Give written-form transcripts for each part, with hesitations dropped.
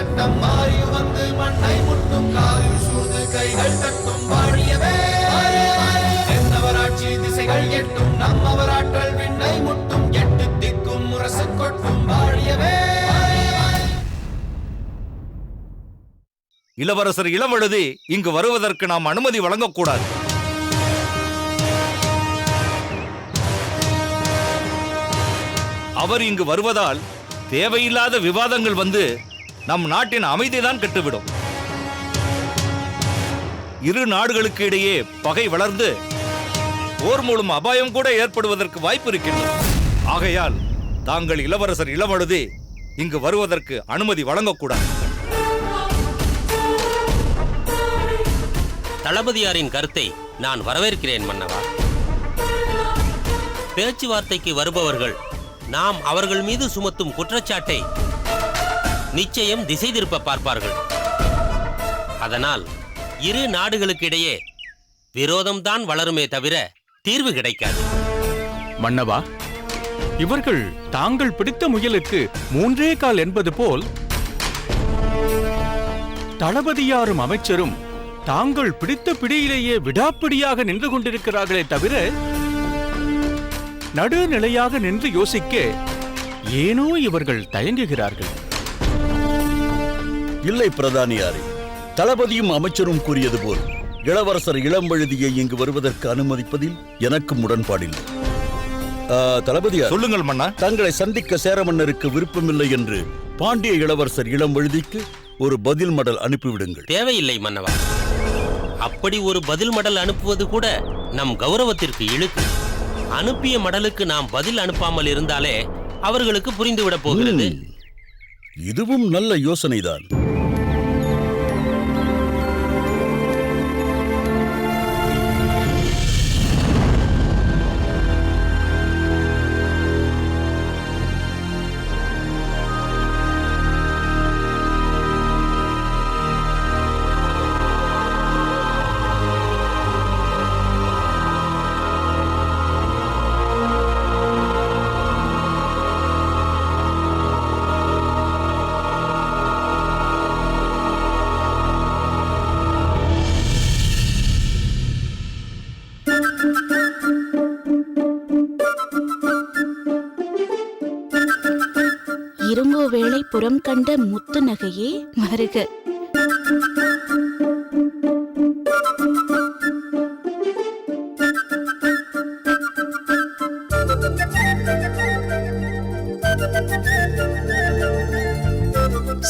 சட்டம் மாறி வந்து மண்ணை முட்டும் காலில் சூழ்ந்து கைகள் தட்டும் வாழியவே என்னவராட்சி திசைகள் எட்டும் நம்மவராற்றல் விண்ணை முட்டும் எட்டு திக்கும் முரசு கொட்டும் வாழியவே. இளவரசர் இளவழுதி இங்கு வருவதற்கு நாம் அனுமதி வழங்கக்கூடாது. அவர் இங்கு வருவதால் தேவையில்லாத விவாதங்கள் வந்து நம் நாட்டின் அமைதிதான் கெட்டுவிடும். இரு நாடுகளுக்கு இடையே பகை வளர்ந்து போர் மூலம் அபாயம் கூட ஏற்படுவதற்கு வாய்ப்பு இருக்கின்றது. ஆகையால் தாங்கள் இளவரசர் இளவழுதி இங்கு வருவதற்கு அனுமதி வழங்கக்கூடாது. தளபதியாரின் கருத்தை நான் வரவேற்கிறேன் மன்னவா. பேச்சுவார்த்தைக்கு வருபவர்கள் நாம் அவர்கள் மீது சுமத்தும் குற்றச்சாட்டை நிச்சயம் திசை திருப்ப பார்ப்பார்கள். அதனால் இரு நாடுகளுக்கிடையே விரோதம்தான் வளருமே தவிர தீர்வு கிடைக்காது. மன்னவா, இவர்கள் தாங்கள் பிடித்த முயலுக்கு 3 கால் என்பது போல் தளபதியாரும் அமைச்சரும் தாங்கள் பிடித்த பிடியிலேயே விடாப்பிடியாக நின்று கொண்டிருக்கிறார்களே தவிர நடுநிலையாக நின்று யோசிக்க ஏனோ இவர்கள் தயங்குகிறார்கள். இல்லை பிரதானியாரே, தளபதியும் அமைச்சரும் கூறியது போல் இளவரசர் இளம்வழுதியை இங்கு வருவதற்கு அனுமதிப்பதில் எனக்கும் உடன்பாடில்லை. தளபதியார், சொல்லுங்கள் மன்னா. தங்களை சந்திக்க சேர மன்னருக்கு விருப்பமில்லை என்று பாண்டிய இளவரசர் இளம்வழுதிக்கு ஒரு பதில் மடல் அனுப்பிவிடுங்கள். தேவையில்லை மன்னவா. அப்படி ஒரு பதில் மடல் அனுப்புவது கூட நம் கௌரவத்திற்கு இழுக்கு. அனுப்பிய மடலுக்கு நாம் பதில் அனுப்பாமல் இருந்தாலே அவர்களுக்கு புரிந்துவிடப் போகிறது. இதுவும் நல்ல யோசனைதான். இருங்கோ வேளை புறம் கண்ட முத்து நகையே மருக.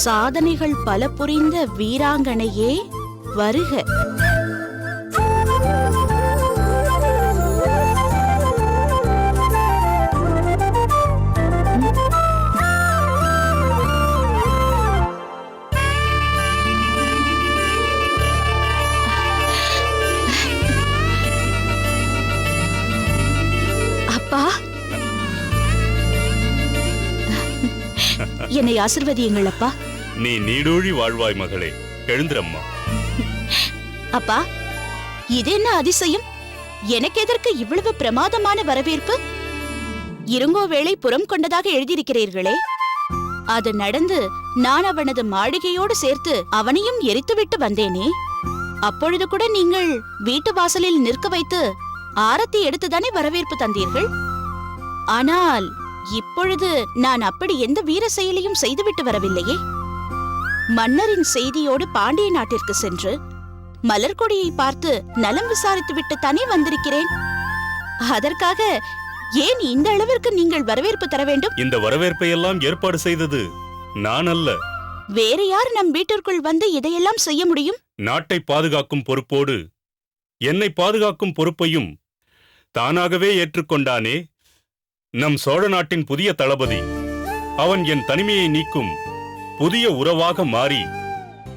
சாதனைகள் பல புரிந்த வீராங்கனையே வருக. என்னை ஆசிர்வதியுங்கள் அப்பா. நீ நீடூழி வாழ்வாய் மகளே. எழுந்திரம்மா. அப்பா, இது என்ன அதிசயம்? எனக்கு எதற்கு இவ்வளவு பிரமாதமான வரவேற்பு? இருங்கோ வேளை புறம் கொண்டதாக எழுதியிருக்கிறீர்களே, அது நடந்து நான் அவனது மாளிகையோடு சேர்த்து அவனையும் எரித்துவிட்டு வந்தேனே. அப்பொழுது கூட நீங்கள் வீட்டு வாசலில் நிற்க வைத்து ஆரத்தி எடுத்துதானே வரவேற்பு தந்தீர்கள். ஆனால் இப்பொழுது நான் அப்படி எந்த வீர செயலையும் செய்துவிட்டு வரவில்லையே. மன்னரின் செய்தியோடு பாண்டிய நாட்டிற்கு சென்று மலர்கொடியை பார்த்து நலம் விசாரித்து விட்டு தானே வந்திருக்கிறேன். அதற்காக ஏன் இந்த அளவிற்கு நீங்கள் வரவேற்பு தர வேண்டும்? இந்த வரவேற்பை எல்லாம் ஏற்பாடு செய்தது நான் அல்ல. வேற யார் நம் வீட்டிற்குள் வந்து இதையெல்லாம் செய்ய முடியும்? நாட்டை பாதுகாக்கும் பொறுப்போடு என்னை பாதுகாக்கும் பொறுப்பையும் தானாகவே ஏற்றுக்கொண்டானே நம் சோழ நாட்டின் புதிய தளபதி. அவன் என் தனிமையை நீக்கும் புதிய உறவாக மாறி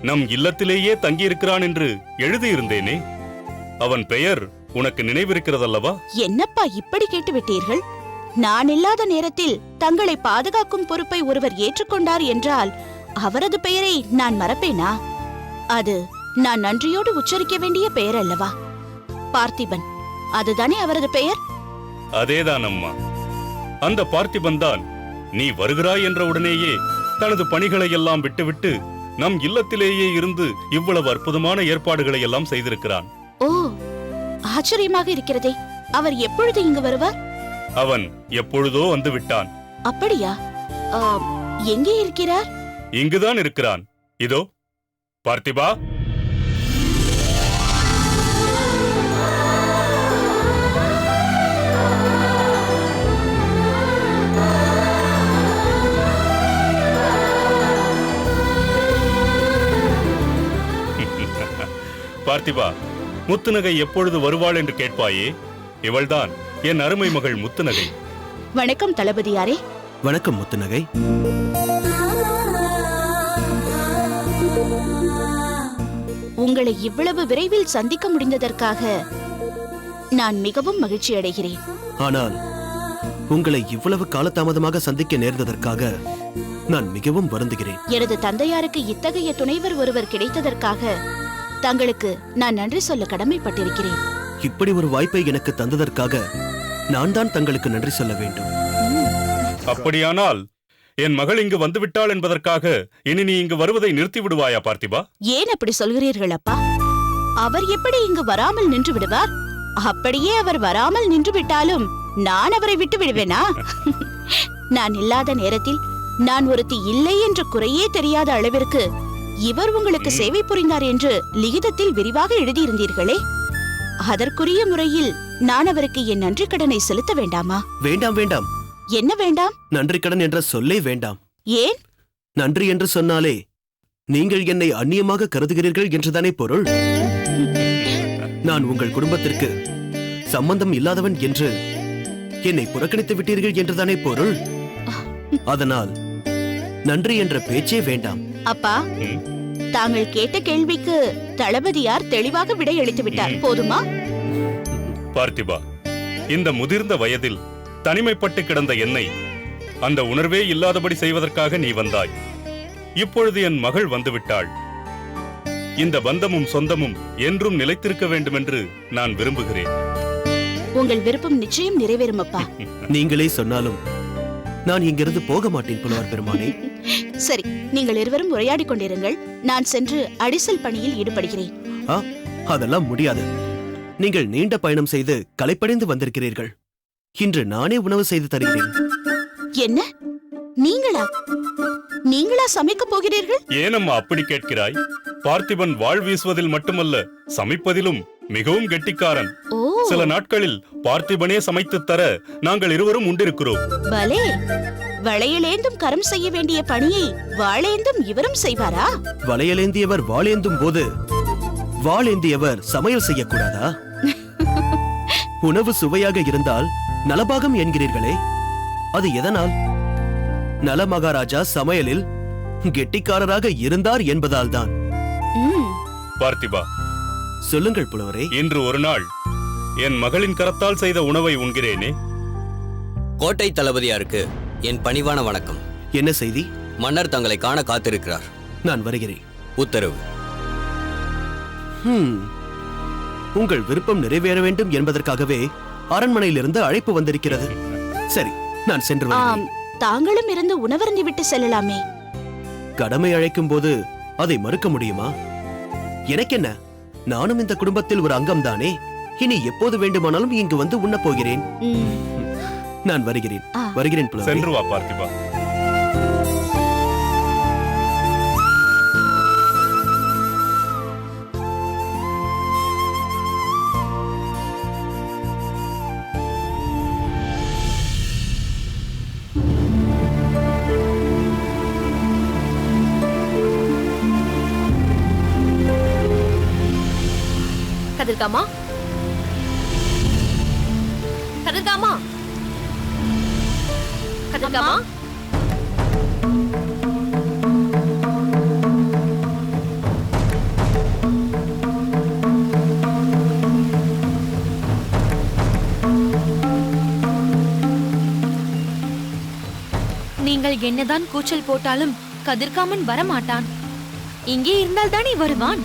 நம் இல்லத்திலேயே தங்கியிருக்கிறான் என்று எழுதியிருந்தேனே. அவன் பெயர் உனக்கு நினைவிருக்கிறதல்லவா? என்னப்பா இப்படி கேட்டுவிட்டீர்கள்? நான் இல்லாத நேரத்தில் தங்களை பாதுகாக்கும் பொறுப்பை ஒருவர் ஏற்றுக்கொண்டார் என்றால் அவரது பெயரை நான் மறப்பேனா? அது நான் நன்றியோடு உச்சரிக்க வேண்டிய பெயர் அல்லவா? பார்த்திபன், அதுதானே அவரது பெயர்? அதேதான் அம்மா. அந்த பார்த்திபன் தான் நீ வருகிறாய் என்ற உடனேயே தனது பணிகளை எல்லாம் விட்டுவிட்டு நம் இல்லத்திலேயே இருந்து இவ்வளவு அற்புதமான ஏற்பாடுகளை எல்லாம் செய்திருக்கிறான். ஓ, ஆச்சரியமாக இருக்கிறதே. அவர் எப்பொழுது இங்கு வருவார்? அவன் எப்பொழுதோ வந்து விட்டான். அப்படியா? எங்கே இருக்கிறார்? இங்குதான் இருக்கிறான். இதோ பார்த்திபா. பார்த்திபா, முத்துநகை எப்பொழுது வருவாள் என்று கேட்பாயே, இவள்தான் என் அருமை மகள் முத்துநகை. வணக்கம் தளபதியாரே. வணக்கம் முத்துநகை. உங்களை இவ்வளவு விரைவில் சந்திக்க முடிந்ததற்காக நான் மிகவும் மகிழ்ச்சி அடைகிறேன். ஆனால் உங்களை இவ்வளவு காலதாமதமாக சந்திக்க நேர்ந்ததற்காக நான் மிகவும் வருந்துகிறேன். எனது தந்தையாருக்கு இத்தகைய துணைவர் ஒருவர் கிடைத்ததற்காக தங்களுக்கு நான் நன்றி சொல்ல கடமைப்பட்டிருக்கிறேன். இப்படி ஒரு வாய்ப்பை எனக்கு தந்ததற்காக நான் தான் தங்களுக்கு நன்றி சொல்ல வேண்டும். அப்படியானால் என் மகள் இங்கு வந்துவிட்டாள் என்பதற்காக இனி நீ இங்கு வருவதை நிறுத்தி விடுவாயா பார்த்திபா? ஏன் அப்படி சொல்கிறீர்கள் அப்பா? அவர் எப்படி இங்கு வராமல் நின்று விடுவார்? அப்படியே அவர் வராமல் நின்று விட்டாலும் நான் அவரை விட்டு விடுவேனா? நான் இல்லாத நேரத்தில் நான் ஒருத்தி இல்லை என்ற குறையே தெரியாத அளவிற்கு இவர் உங்களுக்கு சேவை புரிந்தார் என்று லிகிதத்தில் விரிவாக எழுதியிருந்தீர்களே, அதற்குரிய முறையில் நான் அவருக்கு என் நன்றி கடனை செலுத்த வேண்டாமா? வேண்டாம் வேண்டாம். என்ன வேண்டாம்? நன்றி கடன் என்ற சொல்லே வேண்டாம். ஏன்? நன்றி என்று சொன்னாலே நீங்கள் என்னை அந்நியமாக கருதுகிறீர்கள் என்றுதானே பொருள். நான் உங்கள் குடும்பத்திற்கு சம்பந்தம் இல்லாதவன் என்று என்னை புறக்கணித்து விட்டீர்கள் என்றுதானே பொருள். அதனால் நன்றி என்ற பேச்சே வேண்டாம். அப்பா, தாங்கள் கேட்ட கேள்விக்கு தளபதியார் தெளிவாக விடையளித்து விட்டார். போதுமா? பார்த்திபா, இந்த முதிர்ந்த வயதில் தனிமைப்பட்டு கிடந்த என்னை அந்த உணர்வே இல்லாதபடி செய்வதற்காக நீ வந்தாய். இப்பொழுது என் மகள் வந்துவிட்டாள். இந்த பந்தமும் சொந்தமும் என்றும் நிலைத்திருக்க வேண்டும் என்று நான் விரும்புகிறேன். உங்கள் விருப்பம் நிச்சயம் நிறைவேறும் அப்பா. நீங்களே சொன்னாலும் நான் இங்கிருந்து போக மாட்டேன் புலவர் பெருமானே. சரி, நீங்கள் இருவரும் உரையாடிக் கொண்டிருங்கள். நான் சென்று அடிசல் பணியில் ஈடுபடுகிறேன். அதெல்லாம் முடியாது. நீங்கள் நீண்ட பயணம் செய்து களைப்படைந்து வந்திருக்கிறீர்கள். இன்று நானே உணவு செய்து தருகிறேன். என்ன? நீங்களா சமைக்க போகிறீர்கள்? ஏனம்மா அப்படி கேட்கிறாய்? பார்த்திபன் வாழ் வீசுவதில் மட்டுமல்ல, சமைப்பதிலும் மிகவும் கெட்டிக்காரன். சில நாட்களில் பார்த்திபனே சமைத்து தர நாங்கள் இருவரும் உண்டிருக்கிறோம். பலே, வளையலேந்தும் கரம் செய்ய வேண்டிய பணியை வாளேந்தும் இவரும் செய்வாரா? வளையலேந்தியவர் வாளேந்தும் போது வாளேந்தியவர் சமையல் செய்யக்கூடாதா? உணவு சுவையாக இருந்தால் நலபாகம் என்கிறீர்களே, அது எதனால்? நலமகாராஜா சமையலில் கெட்டிக்காரராக இருந்தார் என்பதால் தான். பார்த்திபா, சொல்லுங்கள் புலவரே. இன்று ஒரு நாள் என் மகளின் கரத்தால் செய்த உணவை உண்கிறேனே. கோட்டை தளபதியாருக்கு என் பணிவான வணக்கம். என்ன செய்தி? மன்னர் தங்களை காண காத்திருக்கிறார். நான் வருகிறேன். உத்தரவு. உங்கள் விருப்பம் நிறைவேற வேண்டும் என்பதற்காகவே அரண்மனையிலிருந்து அழைப்பு வந்திருக்கிறது. சரி, நான் சென்று வருகிறேன். தாங்களும் இருந்து உணவருந்தி விட்டு செல்லலாமே. கடமை அழைக்கும் போது அதை மறுக்க முடியுமா? எனக்கென்ன, நானும் இந்த குடும்பத்தில் ஒரு அங்கம் தானே. இனி எப்போது வேண்டுமானாலும் இங்கு வந்து உண்ணப் போகிறேன். நான் வருகிறேன். வருகிறேன் புலவரே. சென்று வா பார்த்திபா. கதிர்காமா, கதிர்காமா, கதிர்காமா. நீங்கள் என்னதான் கூச்சல் போட்டாலும் கதிர்காமன் வரமாட்டான். இங்கே இருந்தால் தானே வருவான்.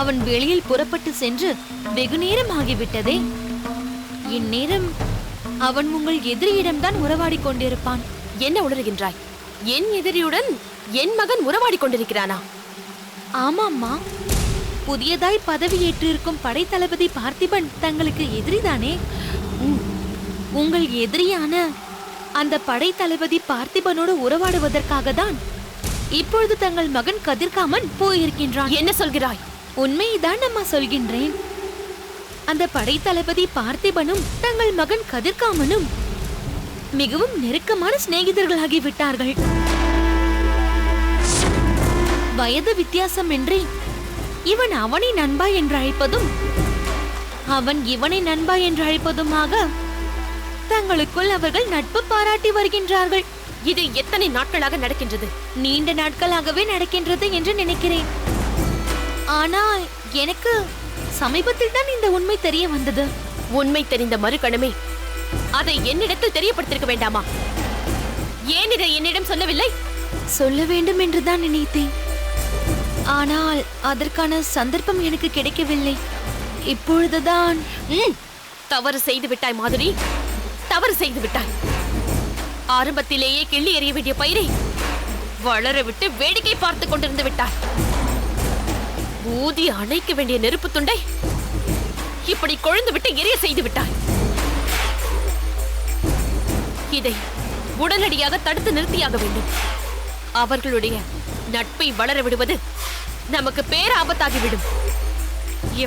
அவன் வெளியில் புறப்பட்டு சென்று வெகு நேரம் ஆகிவிட்டதே. இந்நேரம் அவன் உங்கள் எதிரியிடம்தான் உறவாடிக் கொண்டிருப்பான். என்ன உளறுகின்றாய்? என் எதிரியுடன் என் மகன் உறவாடி கொண்டிருக்கிறானா? ஆமாம்மா, புதியதாய் பதவியேற்றிருக்கும் படைத்தளபதி பார்த்திபன் தங்களுக்கு எதிரிதானே? உங்கள் எதிரியான அந்த படைத்தளபதி பார்த்திபனோடு உறவாடுவதற்காக தான் இப்பொழுது தங்கள் மகன் கதிர்காமன் போயிருக்கின்றான். என்ன சொல்கிறாய்? உண்மைதான் அம்மா சொல்கின்றேன். அந்த படைத்தளபதி பார்த்திபனும் தங்கள் மகன் கதிர்காமனும் மிகவும் நெருக்கமான சிநேகிதர்களாகி விட்டார்கள். வயது வித்தியாசமின்றி இவன் அவனை நண்பா என்று அழைப்பதும் அவன் இவனை நண்பா என்று அழைப்பதுமாக தங்களுக்குள் அவர்கள் நட்பு பாராட்டி வருகின்றார்கள். இது எத்தனை நாட்களாக நடக்கின்றது? நீண்ட நாட்களாகவே நடக்கின்றது என்று நினைக்கிறேன். ஆனால் எனக்கு சமீபத்தில் தான் இந்த உண்மை தெரிய வந்தது. உண்மை தெரிந்த மறுகணமே அதை என்னிடத்தில் தெரியப்படுத்திருக்க வேண்டாமா? ஏன் இதை என்னிடம் சொல்லவில்லை? சொல்ல வேண்டும் என்றுதான் நினைத்தேன். ஆனால் அதற்கான சந்தர்ப்பம் எனக்கு கிடைக்கவில்லை. இப்பொழுதுதான் தவறு செய்து விட்டாய் மாதுரி, தவறு செய்து விட்டாய். ஆரம்பத்திலேயே கிள்ளி எறிய வேண்டிய பயிரை வளர விட்டு வேடிக்கை பார்த்து கொண்டிருந்து விட்டாய். ஊதி அணைக்க வேண்டிய நெருப்பு துண்டை இப்படி கொழுந்து விட்டு எரிய செய்து விட்டாய். இதை உடனடியாக தடுத்து நிறுத்தியாக வேண்டும். அவர்களுடைய நட்பை வளர விடுவது நமக்கு பேராபத்தாகிவிடும்.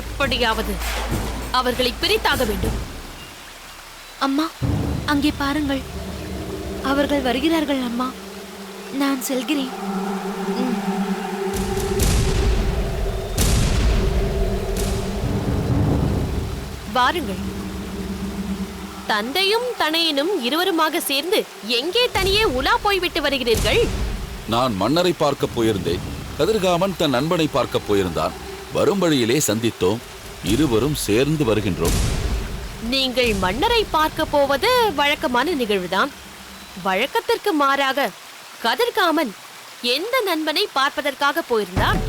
எப்படியாவது அவர்களை பிரித்தாக வேண்டும். அம்மா, அங்கே பாருங்கள், அவர்கள் வருகிறார்கள். அம்மா, நான் செல்கிறேன். வாருங்கள். தந்தையும் தனையனும் இருவருமாக சேர்ந்து எங்கே தனியே உலா போய்விட்டு வருகிறீர்கள்? நான் மன்னரை பார்க்க போயிருந்தேன். கதிர்காமன் தன் நண்பனை பார்க்க போயிருந்தான். வரும் வழியிலே சந்தித்தோம். இருவரும் சேர்ந்து வருகின்றோம். நீங்கள் மன்னரை பார்க்க போவது வழக்கமான நிகழ்வுதான். வழக்கத்திற்கு மாறாக கதிர்காமன் எந்த நண்பனை பார்ப்பதற்காக போயிருந்தான்?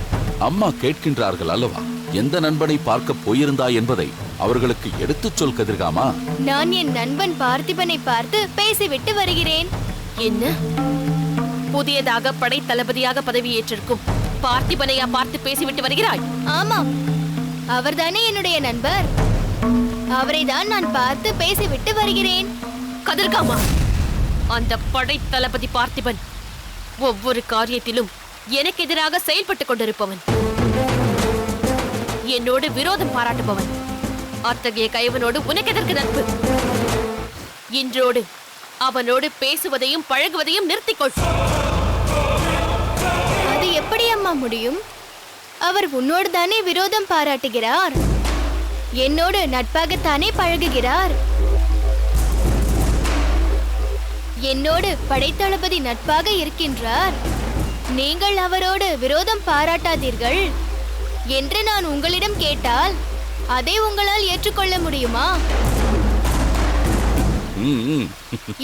அம்மா கேட்கின்றார்கள் அல்லவா, எந்த நண்பனை பார்க்க போயிருந்தாய் என்பதை அவர்களுக்கு எடுத்துச் சொல் கதிர்காமா. நான் என் நண்பன் பார்த்திபனை பார்த்து பேசிவிட்டு வருகிறேன். என்ன, புதியதாக படை தளபதியாக பதவியேற்றிருக்கும் பார்த்திபனையா பார்த்து பேசிவிட்டு வருகிறாய்? ஆமாம், அவர்தானே என்னுடைய நண்பர். அவரை தான் நான் பார்த்து பேசிவிட்டு வருகிறேன். கதிர்காமா, அந்த படை தளபதி பார்த்திபன் ஒவ்வொரு காரியத்திலும் எனக்கு எதிராக செயல்பட்டுக் கொண்டிருப்பவன், என்னோடு விரோதம் பாராட்டுபவன். அத்தகைய கைவனோடு உனக்கு எதற்கு நட்பு? இன்றோடு அவனோடு பேசுவதையும் பழகுவதையும் நிறுத்திக்கொள். அது எப்படி அம்மா முடியும்? அவர் உன்னோடு தானே விரோதம் பாராட்டுகிறார், என்னோடு நட்பாகத்தானே பழகுகிறார். என்னோடு படைத்தளபதி நட்பாக இருக்கின்றார். நீங்கள் அவரோடு விரோதம் பாராட்டாதீர்கள் என்று நான் உங்களிடம் கேட்டால் அதை உங்களால் ஏற்றுக்கொள்ள முடியுமா?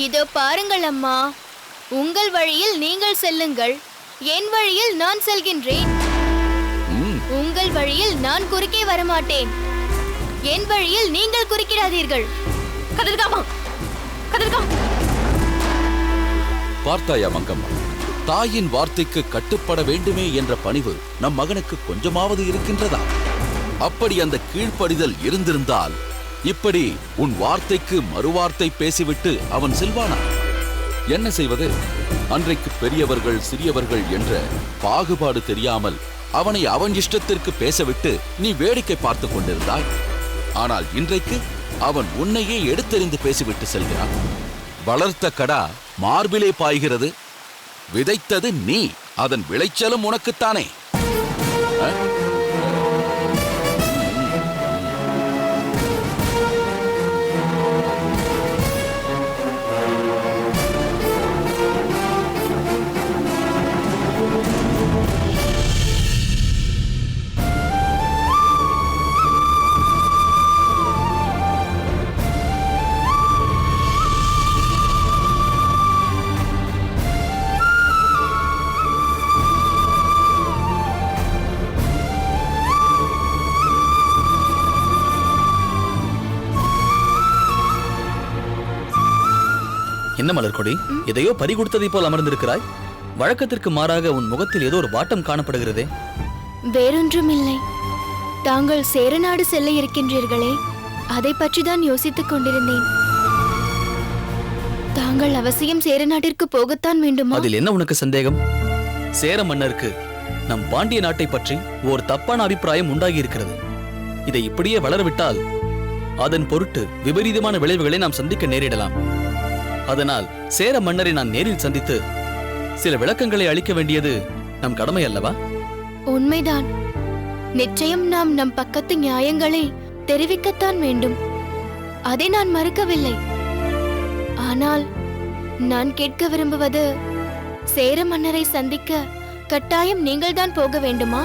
இதோ பாருங்கள் அம்மா, உங்கள் வழியில் நீங்கள் செல்லுங்கள், என் வழியில் நான் செல்கின்றேன். உங்கள் வழியில் நான் குறுக்கே வரமாட்டேன், என் வழியில் நீங்கள் குறுக்கிடாதீர்கள். கதிர்காமா, கதிர்காமா. பார்த்தாயா மங்கம்மா, தாயின் வார்த்தைக்கு கட்டுப்பட வேண்டுமே என்ற பணிவு நம் மகனுக்கு கொஞ்சமாவது இருக்கின்றதா? அப்படி அந்த கீழ்ப்படிதல் இருந்திருந்தால் இப்படி உன் வார்த்தைக்கு மறுவார்த்தை பேசிவிட்டு அவன் செல்வானா? என்ன செய்வது? அன்றைக்கு பெரியவர்கள் சிறியவர்கள் என்ற பாகுபாடு தெரியாமல் அவனை அவன் இஷ்டத்திற்கு பேசவிட்டு நீ வேடிக்கை பார்த்து கொண்டிருந்தாய். ஆனால் இன்றைக்கு அவன் உன்னையே எடுத்தெறிந்து பேசிவிட்டு செல்கிறான். வளர்த்த கடா மார்பிலே பாய்கிறது. விதைத்தது நீ, அதன் விளைச்சலும் உனக்குத்தானே. என்ன மலர்கொடி, எதையோ பறி கொடுத்ததை போல் அமர்ந்திருக்கிறாய்? வழக்கத்திற்கு மாறாக உன் முகத்தில் ஏதோ ஒரு வாட்டம் காணப்படுகிறதே. வேறொன்றுமில்லை. தாங்கள் சேரநாடு செல்ல இருக்கின்றீர்களே, அதை பற்றி தான் யோசித்துக் கொண்டிருந்தேன். தாங்கள் அவசியம் சேரநாட்டிற்கு போகத்தான் வேண்டுமா? அதில் என்ன உனக்கு சந்தேகம்? சேர மன்னருக்கு நம் பாண்டிய நாட்டை பற்றி ஓர் தப்பான அபிப்பிராயம் உண்டாகி இருக்கிறது. இதை இப்படியே வளரவிட்டால் அதன் பொருட்டு விபரீதமான விளைவுகளை நாம் சந்திக்க நேரிடலாம். அதனால் சேர மன்னரை நான் நேரில் சந்தித்து சில விளக்கங்களை அளிக்க வேண்டியது நம் கடமை அல்லவா? உண்மைதான். நிச்சயம் நாம் நம் பக்கத்து நியாயங்களை தெரிவிக்கத்தான் வேண்டும். அதை நான் மறுக்கவில்லை. ஆனால் நான் கேட்க விரும்புவது, சேர மன்னரை சந்திக்க கட்டாயம் நீங்கள்தான் போக வேண்டுமா?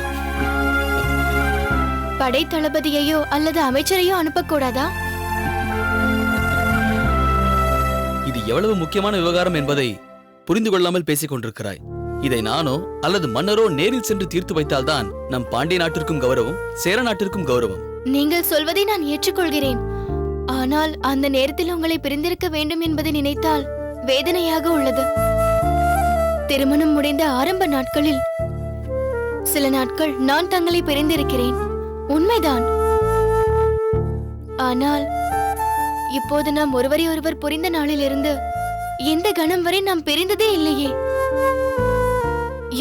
படை தளபதியையோ அல்லது அமைச்சரையோ அனுப்பக்கூடாதா? இது எவ்வளவு முக்கியமான விவகாரம் என்பதை புரிந்து கொள்ளாமல் பேசிக் கொண்டிருக்கிறாய். இதை நானோ அல்லது மன்னரோ நேரில் சென்று தீர்த்து வைத்தால்தான் நம் பாண்டிய நாட்டிற்கும் கௌரவம், சேர நாட்டிற்கும் கௌரவம். நீங்கள் சொல்வதை நான் ஏற்றுக்கொள்கிறேன். ஆனால் அந்த நேரத்தில் உங்களை பிரிந்திருக்க வேண்டும் என்பதை நினைத்தால் வேதனையாக உள்ளது. திருமணம் முடிந்த ஆரம்ப நாட்களில் சில நாட்கள் நான் தங்களை பிரிந்திருக்கிறேன், உண்மைதான். ஆனால் இப்போது நாம் ஒருவரை ஒருவர் புரிந்த நாளிலிருந்து இந்த கணம் வரை நாம் பிரிந்ததே இல்லையே.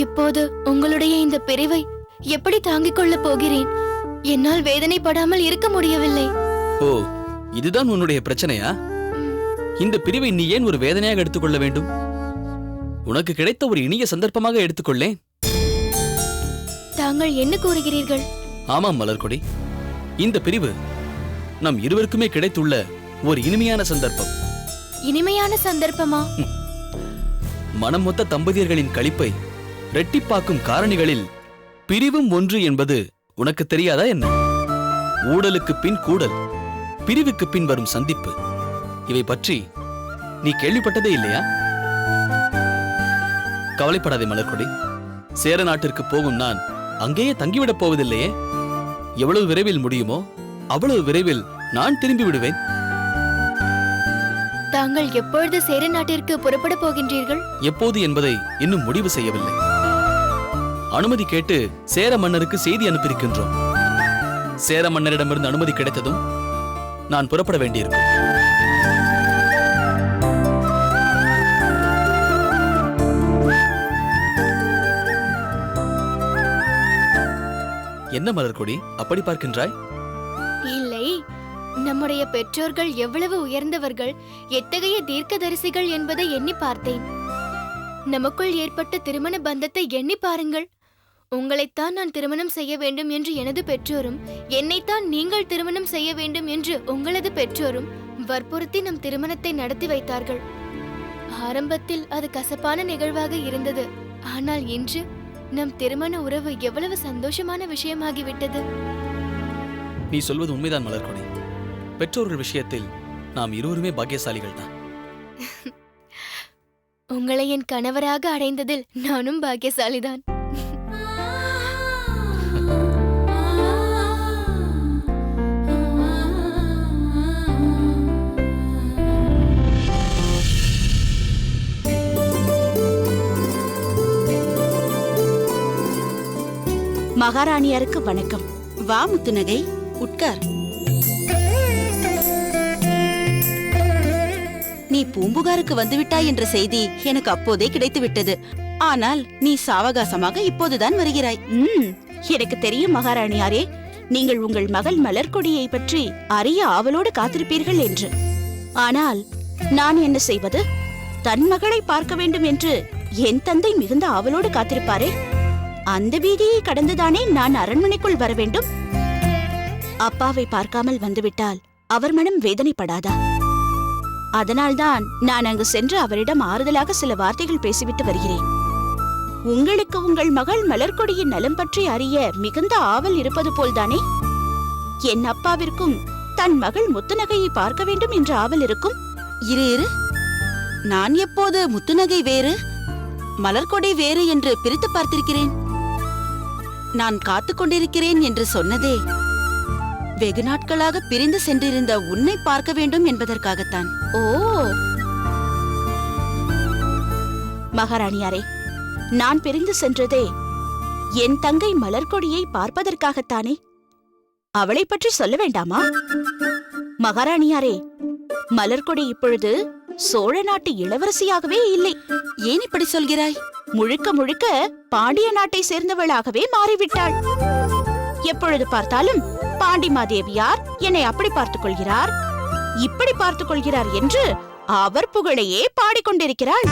இப்போது உங்களுடைய இந்த பிரிவை எப்படி தாங்கிக் கொள்ளப் போகிறேன்? என்னால் வேதனைப்படாமல் இருக்க முடியவில்லை. ஓ, இதுதான் உன்னுடைய பிரச்சனையா? இந்த பிரிவை நீ ஏன் ஒரு வேதனையாக எடுத்துக்கொள்ள வேண்டும்? உனக்கு கிடைத்த ஒரு இனிய சந்தர்ப்பமாக எடுத்துக்கொள்ளேன். தாங்கள் என்ன கூறுகிறீர்கள்? ஆமாம் மலர்கொடி, இந்த பிரிவு நம் இருவருக்குமே கிடைத்துள்ள ஒரு இனிமையான சந்தர்ப்பம். இனிமையான சந்தர்ப்பமா? மனமொத்த தம்பதியர்களின் களிப்பை இரட்டிப்பாக்கும் காரணிகளில் பிரிவும் ஒன்று என்பது உனக்கு தெரியாதா என்ன? ஊடலுக்கு பின் கூடல், பிரிவுக்கு பின் வரும் சந்திப்பு, இவை பற்றி நீ கேள்விப்பட்டதே இல்லையா? கவலைப்படாதே மலர்கொடி, சேர நாட்டிற்கு போகும் நான் அங்கேயே தங்கிவிடப் போவதில்லையே. எவ்வளவு விரைவில் முடியுமோ அவ்வளவு விரைவில் நான் திரும்பி விடுவேன். தாங்கள் எப்பொழுது சேர நாட்டிற்கு புறப்பட போகின்றீர்கள்? எப்போது என்பதை இன்னும் முடிவு செய்யவில்லை. அனுமதி கேட்டு சேர மன்னருக்கு செய்தி அனுப்பியிருக்கின்றோம். சேர மன்னரிடமிருந்து அனுமதி கிடைத்ததும் நான் புறப்பட வேண்டியிருக்கும். என்ன மலர்கொடி அப்படி பார்க்கின்றாய்? இல்லை, நம்முடைய பெற்றோர்கள் எவ்வளவு உயர்ந்தவர்கள், எத்தகைய தீர்க்கதரிசிகள் என்பதை எண்ணி பார்த்தேன். நமக்குள் ஏற்பட்ட திருமண பந்தத்தை எண்ணி பாருங்கள். உங்களைத்தான் நான் திருமணம் செய்ய வேண்டும் என்று எனது பெற்றோரும், என்னைத்தான் நீங்கள் திருமணம் செய்ய வேண்டும் என்று உங்களது பெற்றோரும் வற்புறுத்தி நம் திருமணத்தை நடத்தி வைத்தார்கள். ஆரம்பத்தில் அது கசப்பான நிகழ்வாக இருந்தது. ஆனால் இன்று நம் திருமண உறவு எவ்வளவு சந்தோஷமான விஷயமாகிவிட்டது. நீ சொல்வது உண்மைதான் மலர்கொடி. பெற்றோர்கள் விஷயத்தில் நாம் இருவருமே பாக்கியசாலிகள் தான். உங்களை என் கணவராக அடைந்ததில் நானும் பாக்கியசாலிதான். மகாராணியாருக்கு வணக்கம். வா முத்துநகை, உட்கார். நீ பூம்புகாருக்கு வந்துவிட்டாய் என்ற செய்தி எனக்கு அப்போதே கிடைத்து விட்டது. ஆனால் நீ சாவகாசமாக இப்போதுதான் வருகிறாய். எனக்கு தெரியும் மகாராணியாரே, நீங்கள் உங்கள் மகள் மலர்கொடியை பற்றி அறிய ஆவலோடு காத்திருப்பீர்கள் என்று. ஆனால் நான் என்ன செய்வது? தன் மகளை பார்க்க வேண்டும் என்று என் தந்தை மிகுந்த ஆவலோடு காத்திருப்பாரே. அந்த வீதியை கடந்துதானே நான் அரண்மனைக்குள் வர வேண்டும். அப்பாவை பார்க்காமல் வந்துவிட்டால் அவர் மனம் வேதனைப்படாதா? அதனால்தான் நான் அங்கு சென்று அவரிடம் ஆறுதலாக சில வார்த்தைகள் பேசிவிட்டு வருகிறேன். உங்களுக்கு உங்கள் மகள் மலர்கொடியின் நலம் பற்றி அறிய மிகுந்த ஆவல் இருப்பது போல்தானே என் அப்பாவிற்கும் தன் மகள் முத்துநகையை பார்க்க வேண்டும் என்ற ஆவல் இருக்கும். இரு, நான் எப்போது முத்துநகை வேறு மலர்கொடி வேறு என்று பிரித்து பார்த்திருக்கிறேன்? நான் காத்துக் கொண்டிருக்கிறேன் என்று சொன்னதே வெகு நாட்களாக பிரிந்து சென்றிருந்த உன்னை பார்க்க வேண்டும் என்பதற்காகத்தான். ஓ மகாராணியாரே, நான் பிரிந்து சென்றதே என் தங்கை மலர்கொடியை பார்ப்பதற்காகத்தானே. அவளை பற்றி சொல்ல வேண்டாமா? மகாராணியாரே, மலர்கொடி இப்பொழுது சோழ நாட்டு இளவரசியாகவே இல்லை. ஏன் இப்படி சொல்கிறாய்? முழுக்க முழுக்க பாண்டிய நாட்டை சேர்ந்தவளாகவே மாறிவிட்டாள். எப்பொழுது பார்த்தாலும் பாண்டிமாதேவியார் என்னை அப்படி பார்த்துக் கொள்கிறார், இப்படி பார்த்துக் கொள்கிறார் என்று அவர் புகழையே பாடிக்கொண்டிருக்கிறாள்.